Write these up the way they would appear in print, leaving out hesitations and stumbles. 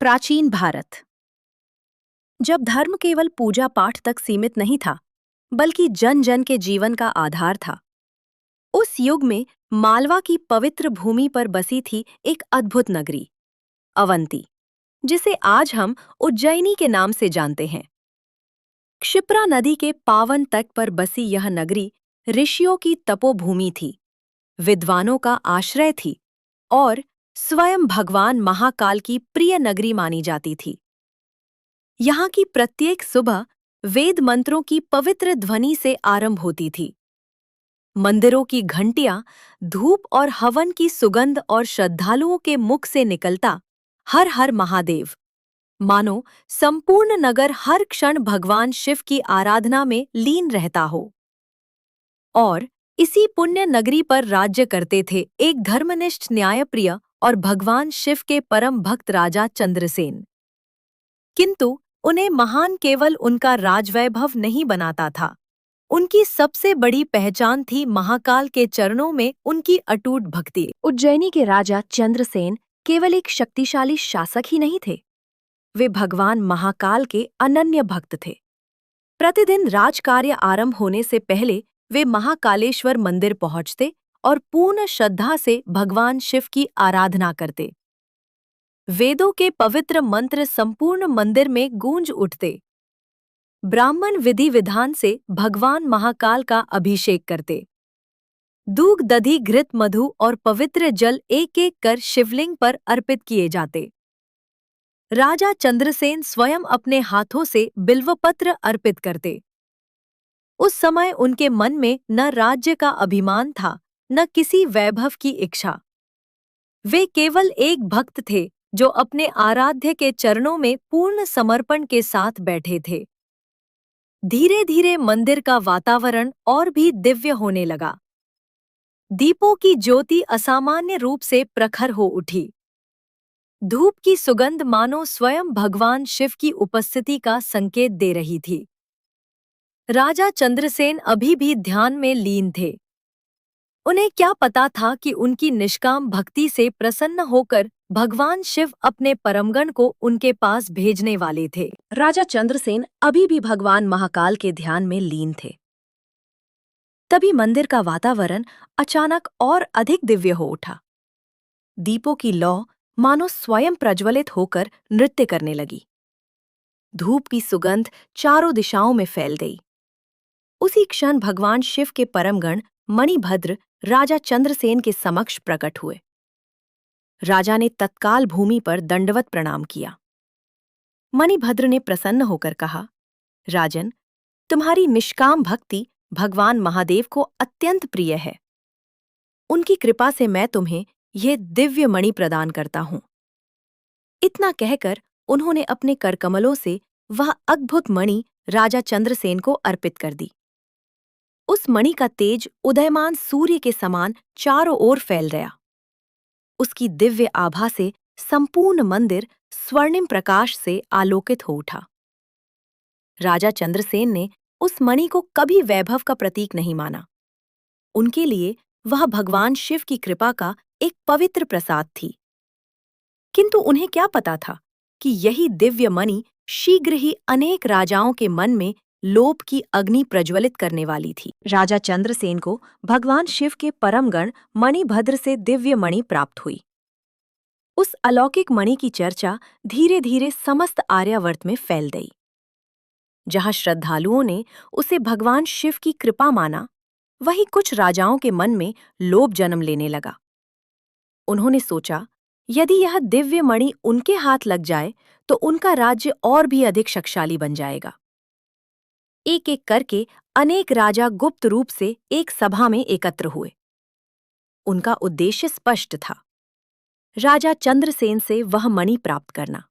प्राचीन भारत। जब धर्म केवल पूजा पाठ तक सीमित नहीं था, बल्कि जन जन के जीवन का आधार था, उस युग में मालवा की पवित्र भूमि पर बसी थी एक अद्भुत नगरी, अवंती, जिसे आज हम उज्जैनी के नाम से जानते हैं। क्षिप्रा नदी के पावन तट पर बसी यह नगरी ऋषियों की तपोभूमि थी, विद्वानों का आश्रय थी और स्वयं भगवान महाकाल की प्रिय नगरी मानी जाती थी। यहाँ की प्रत्येक सुबह वेद मंत्रों की पवित्र ध्वनि से आरंभ होती थी। मंदिरों की घंटियां, धूप और हवन की सुगंध और श्रद्धालुओं के मुख से निकलता हर हर महादेव, मानो संपूर्ण नगर हर क्षण भगवान शिव की आराधना में लीन रहता हो। और इसी पुण्य नगरी पर राज्य करते थे एक धर्मनिष्ठ, न्यायप्रिय और भगवान शिव के परम भक्त राजा चंद्रसेन। किंतु उन्हें महान केवल उनका राजवैभव नहीं बनाता था, उनकी सबसे बड़ी पहचान थी महाकाल के चरणों में उनकी अटूट भक्ति। उज्जैनी के राजा चंद्रसेन केवल एक शक्तिशाली शासक ही नहीं थे, वे भगवान महाकाल के अनन्य भक्त थे। प्रतिदिन राजकार्य आरंभ होने से पहले वे महाकालेश्वर मंदिर पहुंचते और पूर्ण श्रद्धा से भगवान शिव की आराधना करते। वेदों के पवित्र मंत्र संपूर्ण मंदिर में गूंज उठते। ब्राह्मण विधि विधान से भगवान महाकाल का अभिषेक करते। दूध, दधी, घृत, मधु और पवित्र जल एक एक कर शिवलिंग पर अर्पित किए जाते। राजा चंद्रसेन स्वयं अपने हाथों से बिल्वपत्र अर्पित करते। उस समय उनके मन में न राज्य का अभिमान था, न किसी वैभव की इच्छा। वे केवल एक भक्त थे जो अपने आराध्य के चरणों में पूर्ण समर्पण के साथ बैठे थे। धीरे धीरे मंदिर का वातावरण और भी दिव्य होने लगा। दीपों की ज्योति असामान्य रूप से प्रखर हो उठी। धूप की सुगंध मानो स्वयं भगवान शिव की उपस्थिति का संकेत दे रही थी। राजा चंद्रसेन अभी भी ध्यान में लीन थे। उन्हें क्या पता था कि उनकी निष्काम भक्ति से प्रसन्न होकर भगवान शिव अपने परमगण को उनके पास भेजने वाले थे। राजा चंद्रसेन अभी भी भगवान महाकाल के ध्यान में लीन थे। तभी मंदिर का वातावरण अचानक और अधिक दिव्य हो उठा। दीपों की लौ मानो स्वयं प्रज्वलित होकर नृत्य करने लगी। धूप की सुगंध चारों दिशाओं में फैल गई। उसी क्षण भगवान शिव के परमगण मणिभद्र राजा चंद्रसेन के समक्ष प्रकट हुए। राजा ने तत्काल भूमि पर दंडवत प्रणाम किया। मणिभद्र ने प्रसन्न होकर कहा, राजन, तुम्हारी निष्काम भक्ति भगवान महादेव को अत्यंत प्रिय है। उनकी कृपा से मैं तुम्हें यह दिव्य मणि प्रदान करता हूं। इतना कहकर उन्होंने अपने करकमलों से वह अद्भुत मणि राजा चंद्रसेन को अर्पित कर दी। उस मणि का तेज उदयमान सूर्य के समान चारों ओर फैल गया। उसकी दिव्य आभा से संपूर्ण मंदिर स्वर्णिम प्रकाश से आलोकित हो उठा। राजा चंद्रसेन ने उस मणि को कभी वैभव का प्रतीक नहीं माना। उनके लिए वह भगवान शिव की कृपा का एक पवित्र प्रसाद थी। किंतु उन्हें क्या पता था कि यही दिव्य मणि शीघ्र ही अनेक राजाओं के मन में लोभ की अग्नि प्रज्वलित करने वाली थी। राजा चंद्रसेन को भगवान शिव के परमगण मणिभद्र से दिव्य मणि प्राप्त हुई। उस अलौकिक मणि की चर्चा धीरे धीरे समस्त आर्यावर्त में फैल गई। जहां श्रद्धालुओं ने उसे भगवान शिव की कृपा माना, वहीं कुछ राजाओं के मन में लोभ जन्म लेने लगा। उन्होंने सोचा, यदि यह दिव्य मणि उनके हाथ लग जाए तो उनका राज्य और भी अधिक शक्तिशाली बन जाएगा। एक एक करके अनेक राजा गुप्त रूप से एक सभा में एकत्र हुए। उनका उद्देश्य स्पष्ट था, राजा चंद्रसेन से वह मणि प्राप्त करना।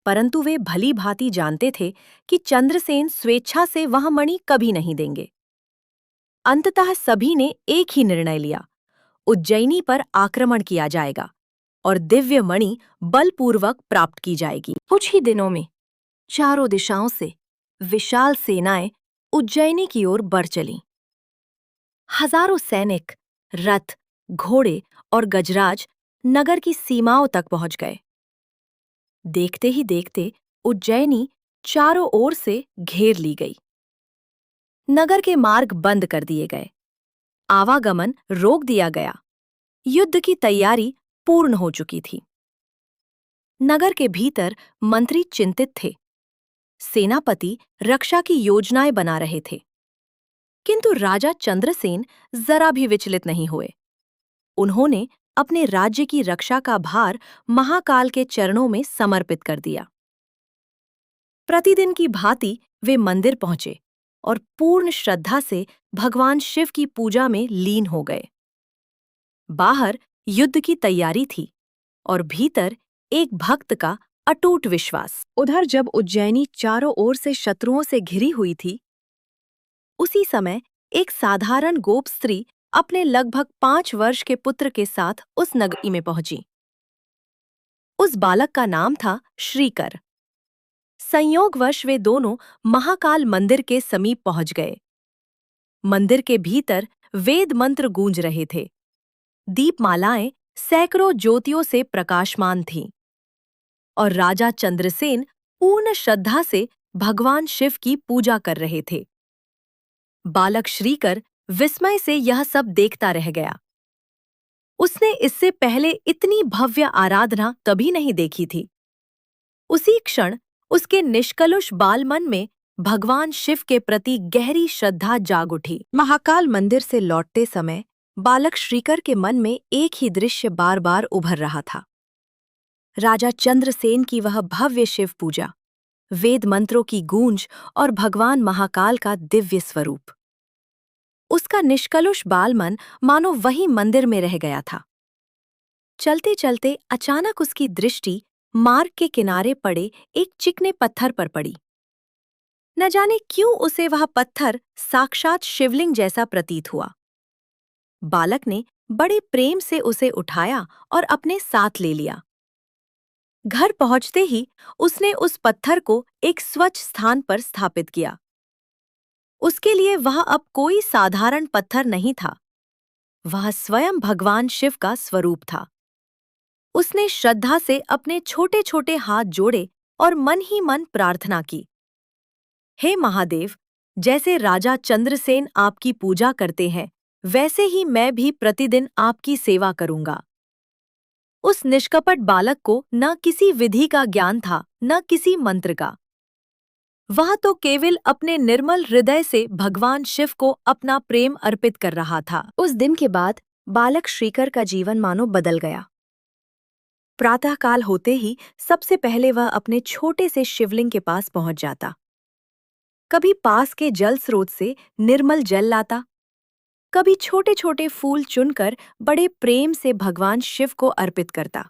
परंतु वे भली भांति जानते थे कि चंद्रसेन स्वेच्छा से वह मणि कभी नहीं देंगे। अंततः सभी ने एक ही निर्णय लिया, उज्जैनी पर आक्रमण किया जाएगा और दिव्य मणि बलपूर्वक प्राप्त की जाएगी। कुछ ही दिनों में चारों दिशाओं से विशाल सेनाएं उज्जैनी की ओर बढ़ चलीं। हजारों सैनिक, रथ, घोड़े और गजराज नगर की सीमाओं तक पहुंच गए। देखते ही देखते उज्जैनी चारों ओर से घेर ली गई। नगर के मार्ग बंद कर दिए गए, आवागमन रोक दिया गया। युद्ध की तैयारी पूर्ण हो चुकी थी। नगर के भीतर मंत्री चिंतित थे, सेनापति रक्षा की योजनाएं बना रहे थे, किंतु राजा चंद्रसेन जरा भी विचलित नहीं हुए। उन्होंने अपने राज्य की रक्षा का भार महाकाल के चरणों में समर्पित कर दिया। प्रतिदिन की भांति वे मंदिर पहुंचे और पूर्ण श्रद्धा से भगवान शिव की पूजा में लीन हो गए। बाहर युद्ध की तैयारी थी और भीतर एक भक्त का अटूट विश्वास। उधर जब उज्जैनी चारों ओर से शत्रुओं से घिरी हुई थी, उसी समय एक साधारण गोप स्त्री अपने लगभग 5 वर्ष के पुत्र के साथ उस नगरी में पहुंची। उस बालक का नाम था श्रीकर। संयोगवश वे दोनों महाकाल मंदिर के समीप पहुंच गए। मंदिर के भीतर वेद मंत्र गूंज रहे थे। दीपमालाएं सैकड़ों ज्योतियों से प्रकाशमान थीं और राजा चंद्रसेन पूर्ण श्रद्धा से भगवान शिव की पूजा कर रहे थे। बालक श्रीकर विस्मय से यह सब देखता रह गया। उसने इससे पहले इतनी भव्य आराधना कभी नहीं देखी थी। उसी क्षण उसके निष्कलुष बालमन में भगवान शिव के प्रति गहरी श्रद्धा जाग उठी। महाकाल मंदिर से लौटते समय बालक श्रीकर के मन में एक ही दृश्य बार बार उभर रहा था। राजा चंद्रसेन की वह भव्य शिव पूजा, वेद मंत्रों की गूंज और भगवान महाकाल का दिव्य स्वरूप। उसका निष्कलुष बालमन मानो वही मंदिर में रह गया था। चलते चलते अचानक उसकी दृष्टि मार्ग के किनारे पड़े एक चिकने पत्थर पर पड़ी। न जाने क्यों उसे वह पत्थर साक्षात शिवलिंग जैसा प्रतीत हुआ। बालक ने बड़े प्रेम से उसे उठाया और अपने साथ ले लिया। घर पहुंचते ही उसने उस पत्थर को एक स्वच्छ स्थान पर स्थापित किया। उसके लिए वह अब कोई साधारण पत्थर नहीं था, वह स्वयं भगवान शिव का स्वरूप था। उसने श्रद्धा से अपने छोटे छोटे हाथ जोड़े और मन ही मन प्रार्थना की, हे महादेव, जैसे राजा चंद्रसेन आपकी पूजा करते हैं, वैसे ही मैं भी प्रतिदिन आपकी सेवा करूंगा। उस निष्कपट बालक को न किसी विधि का ज्ञान था, न किसी मंत्र का। वह तो केवल अपने निर्मल हृदय से भगवान शिव को अपना प्रेम अर्पित कर रहा था। उस दिन के बाद बालक श्रीकर का जीवन मानो बदल गया। प्रातःकाल होते ही सबसे पहले वह अपने छोटे से शिवलिंग के पास पहुंच जाता। कभी पास के जल स्रोत से निर्मल जल लाता, कभी छोटे छोटे फूल चुनकर बड़े प्रेम से भगवान शिव को अर्पित करता।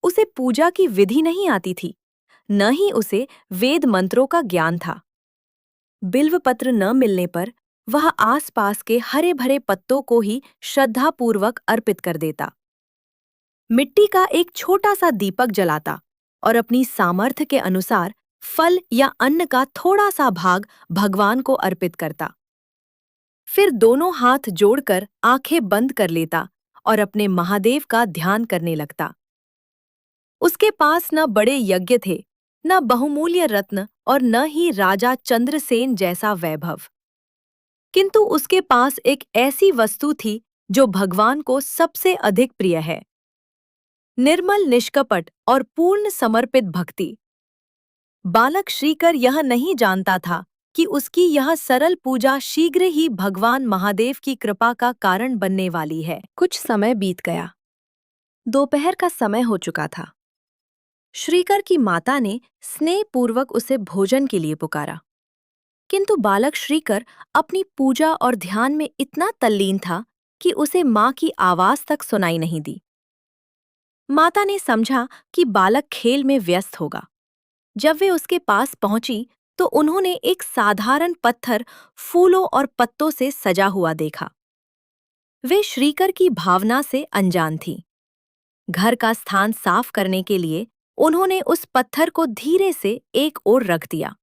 उसे पूजा की विधि नहीं आती थी, न ही उसे वेद मंत्रों का ज्ञान था। बिल्वपत्र न मिलने पर वह आसपास के हरे भरे पत्तों को ही श्रद्धापूर्वक अर्पित कर देता। मिट्टी का एक छोटा सा दीपक जलाता और अपनी सामर्थ्य के अनुसार फल या अन्न का थोड़ा सा भाग भगवान को अर्पित करता। फिर दोनों हाथ जोड़कर आंखें बंद कर लेता और अपने महादेव का ध्यान करने लगता। उसके पास न बड़े यज्ञ थे, न बहुमूल्य रत्न और न ही राजा चंद्रसेन जैसा वैभव, किंतु उसके पास एक ऐसी वस्तु थी जो भगवान को सबसे अधिक प्रिय है, निर्मल निष्कपट और पूर्ण समर्पित भक्ति। बालक श्रीकर यह नहीं जानता था कि उसकी यह सरल पूजा शीघ्र ही भगवान महादेव की कृपा का कारण बनने वाली है। कुछ समय बीत गया। दोपहर का समय हो चुका था। श्रीकर की माता ने स्नेहपूर्वक उसे भोजन के लिए पुकारा, किंतु बालक श्रीकर अपनी पूजा और ध्यान में इतना तल्लीन था कि उसे माँ की आवाज तक सुनाई नहीं दी। माता ने समझा कि बालक खेल में व्यस्त होगा। जब वे उसके पास पहुंची तो उन्होंने एक साधारण पत्थर फूलों और पत्तों से सजा हुआ देखा। वे श्रीकर की भावना से अनजान थीं। घर का स्थान साफ करने के लिए उन्होंने उस पत्थर को धीरे से एक ओर रख दिया।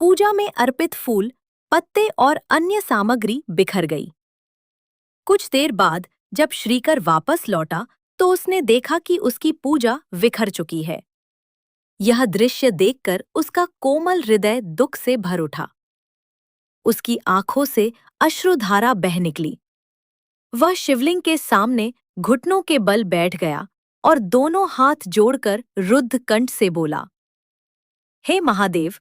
पूजा में अर्पित फूल, पत्ते और अन्य सामग्री बिखर गई। कुछ देर बाद जब श्रीकर वापस लौटा तो उसने देखा कि उसकी पूजा बिखर चुकी है। यह दृश्य देखकर उसका कोमल हृदय दुख से भर उठा। उसकी आंखों से अश्रुधारा बह निकली। वह शिवलिंग के सामने घुटनों के बल बैठ गया और दोनों हाथ जोड़कर रुद्ध कंठ से बोला, हे महादेव,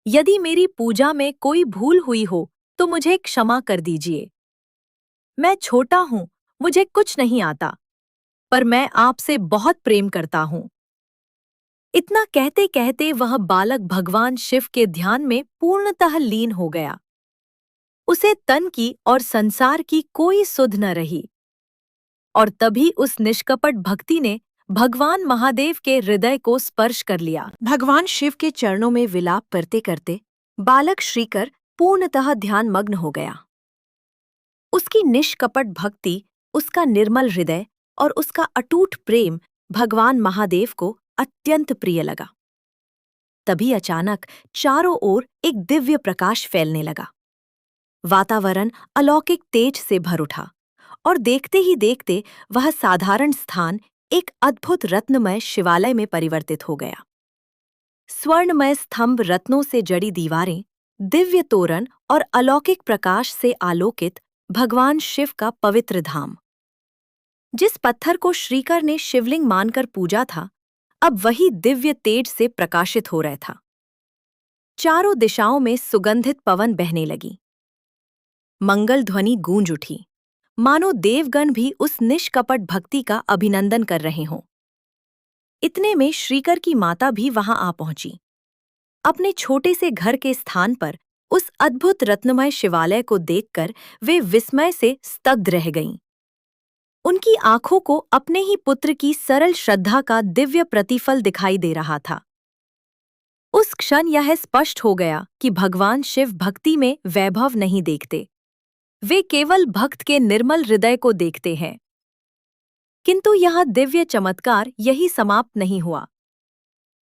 यदि मेरी पूजा में कोई भूल हुई हो तो मुझे क्षमा कर दीजिए। मैं छोटा हूं, मुझे कुछ नहीं आता, पर मैं आपसे बहुत प्रेम करता हूं। इतना कहते कहते वह बालक भगवान शिव के ध्यान में पूर्णतः लीन हो गया। उसे तन की और संसार की कोई सुध न रही। और तभी उस निष्कपट भक्ति ने भगवान महादेव के हृदय को स्पर्श कर लिया। भगवान शिव के चरणों में विलाप करते करते बालक श्रीकर पूर्णतः ध्यानमग्न हो गया। उसकी निष्कपट भक्ति, उसका निर्मल हृदय और उसका अटूट प्रेम भगवान महादेव को अत्यंत प्रिय लगा। तभी अचानक चारों ओर एक दिव्य प्रकाश फैलने लगा। वातावरण अलौकिक तेज से भर उठा और देखते ही देखते वह साधारण स्थान एक अद्भुत रत्नमय शिवालय में परिवर्तित हो गया। स्वर्णमय स्तंभ, रत्नों से जड़ी दीवारें, दिव्य तोरण और अलौकिक प्रकाश से आलोकित भगवान शिव का पवित्र धाम। जिस पत्थर को श्रीकर ने शिवलिंग मानकर पूजा था, अब वही दिव्य तेज से प्रकाशित हो रहा था। चारों दिशाओं में सुगंधित पवन बहने लगी। मंगल ध्वनि गूंज उठी, मानो देवगण भी उस निष्कपट भक्ति का अभिनंदन कर रहे हों। इतने में श्रीकर की माता भी वहां आ पहुंची। अपने छोटे से घर के स्थान पर उस अद्भुत रत्नमय शिवालय को देखकर वे विस्मय से स्तब्ध रह गईं। उनकी आंखों को अपने ही पुत्र की सरल श्रद्धा का दिव्य प्रतिफल दिखाई दे रहा था। उस क्षण यह स्पष्ट हो गया कि भगवान शिव भक्ति में वैभव नहीं देखते, वे केवल भक्त के निर्मल हृदय को देखते हैं। किंतु यह दिव्य चमत्कार यही समाप्त नहीं हुआ।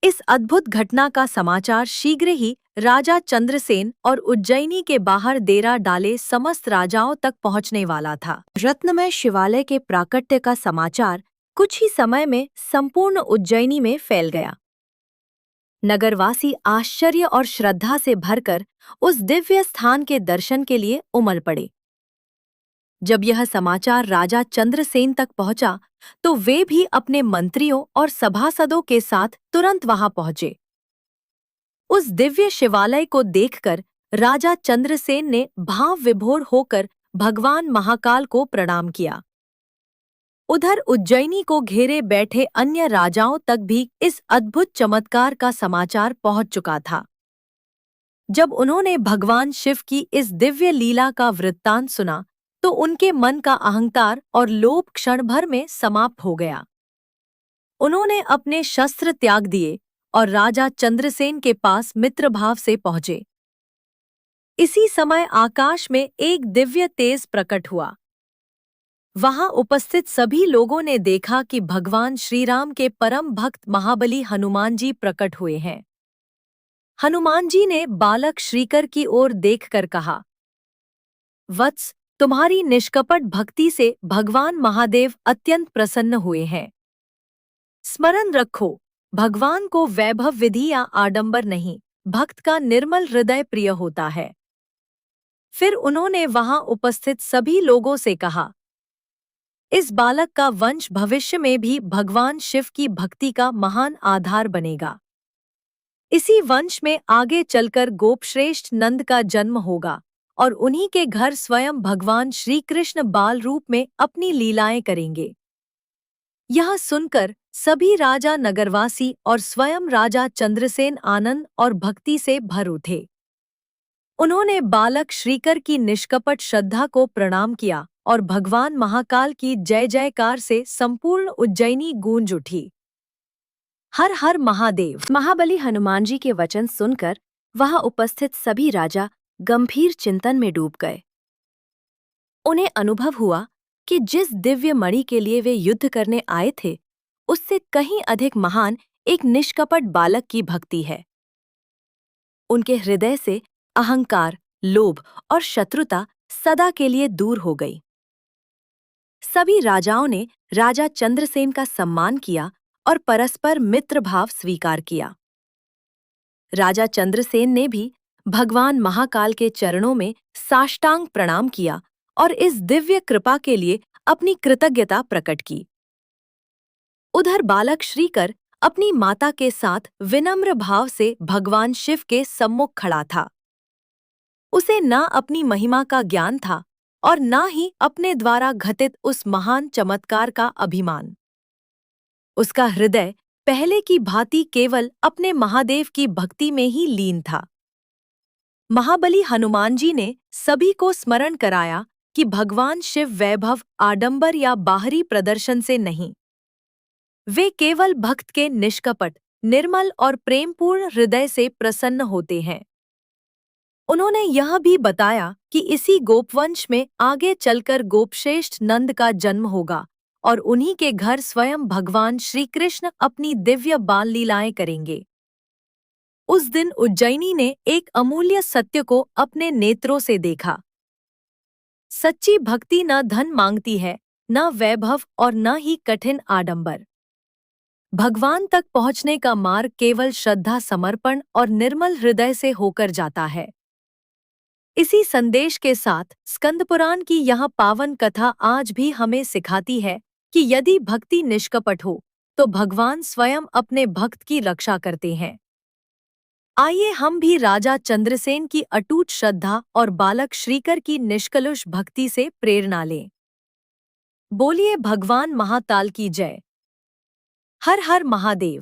इस अद्भुत घटना का समाचार शीघ्र ही राजा चंद्रसेन और उज्जैनी के बाहर डेरा डाले समस्त राजाओं तक पहुंचने वाला था। रत्नमय शिवालय के प्राकट्य का समाचार कुछ ही समय में संपूर्ण उज्जैनी में फैल गया। नगरवासी आश्चर्य और श्रद्धा से भरकर उस दिव्य स्थान के दर्शन के लिए उमड़ पड़े। जब यह समाचार राजा चंद्रसेन तक पहुंचा, तो वे भी अपने मंत्रियों और सभासदों के साथ तुरंत वहां पहुंचे। उस दिव्य शिवालय को देखकर राजा चंद्रसेन ने भाव विभोर होकर भगवान महाकाल को प्रणाम किया। उधर उज्जैनी को घेरे बैठे अन्य राजाओं तक भी इस अद्भुत चमत्कार का समाचार पहुंच चुका था। जब उन्होंने भगवान शिव की इस दिव्य लीला का वृत्तांत सुना, तो उनके मन का अहंकार और लोभ क्षण भर में समाप्त हो गया। उन्होंने अपने शस्त्र त्याग दिए और राजा चंद्रसेन के पास मित्रभाव से पहुंचे। इसी समय आकाश में एक दिव्य तेज प्रकट हुआ। वहां उपस्थित सभी लोगों ने देखा कि भगवान श्रीराम के परम भक्त महाबली हनुमान जी प्रकट हुए हैं। हनुमान जी ने बालक श्रीकर की ओर देखकर कहा, वत्स, तुम्हारी निष्कपट भक्ति से भगवान महादेव अत्यंत प्रसन्न हुए हैं। स्मरण रखो, भगवान को वैभव, विधि या आडंबर नहीं, भक्त का निर्मल हृदय प्रिय होता है। फिर उन्होंने वहां उपस्थित सभी लोगों से कहा, इस बालक का वंश भविष्य में भी भगवान शिव की भक्ति का महान आधार बनेगा। इसी वंश में आगे चलकर गोपश्रेष्ठ नंद का जन्म होगा और उन्हीं के घर स्वयं भगवान श्री कृष्ण बाल रूप में अपनी लीलाएं करेंगे। यह सुनकर सभी राजा, नगरवासी और स्वयं राजा चंद्रसेन आनंद और भक्ति से भर उठे। उन्होंने बालक श्रीकर की निष्कपट श्रद्धा को प्रणाम किया और भगवान महाकाल की जय जयकार से संपूर्ण उज्जैनी गूंज उठी। हर हर महादेव। महाबली हनुमान जी के वचन सुनकर वहां उपस्थित सभी राजा गंभीर चिंतन में डूब गए। उन्हें अनुभव हुआ कि जिस दिव्य मणि के लिए वे युद्ध करने आए थे, उससे कहीं अधिक महान एक निष्कपट बालक की भक्ति है। उनके हृदय से अहंकार, लोभ और शत्रुता सदा के लिए दूर हो गई। सभी राजाओं ने राजा चंद्रसेन का सम्मान किया और परस्पर मित्र भाव स्वीकार किया। राजा चंद्रसेन ने भी भगवान महाकाल के चरणों में साष्टांग प्रणाम किया और इस दिव्य कृपा के लिए अपनी कृतज्ञता प्रकट की। उधर बालक श्रीकर अपनी माता के साथ विनम्र भाव से भगवान शिव के सम्मुख खड़ा था। उसे न अपनी महिमा का ज्ञान था और न ही अपने द्वारा घटित उस महान चमत्कार का अभिमान। उसका हृदय पहले की भांति केवल अपने महादेव की भक्ति में ही लीन था। महाबली हनुमान जी ने सभी को स्मरण कराया कि भगवान शिव वैभव, आडंबर या बाहरी प्रदर्शन से नहीं, वे केवल भक्त के निष्कपट, निर्मल और प्रेमपूर्ण हृदय से प्रसन्न होते हैं। उन्होंने यह भी बताया कि इसी गोपवंश में आगे चलकर गोपश्रेष्ठ नंद का जन्म होगा और उन्हीं के घर स्वयं भगवान श्री कृष्ण अपनी दिव्य बाल लीलाएं करेंगे। उस दिन उज्जैनी ने एक अमूल्य सत्य को अपने नेत्रों से देखा। सच्ची भक्ति न धन मांगती है, न वैभव और न ही कठिन आडंबर। भगवान तक पहुंचने का मार्ग केवल श्रद्धा, समर्पण और निर्मल हृदय से होकर जाता है। इसी संदेश के साथ स्कंदपुराण की यह पावन कथा आज भी हमें सिखाती है कि यदि भक्ति निष्कपट हो तो भगवान स्वयं अपने भक्त की रक्षा करते हैं। आइए हम भी राजा चंद्रसेन की अटूट श्रद्धा और बालक श्रीकर की निष्कलुष भक्ति से प्रेरणा लें। बोलिए भगवान महाकाल की जय। हर हर महादेव।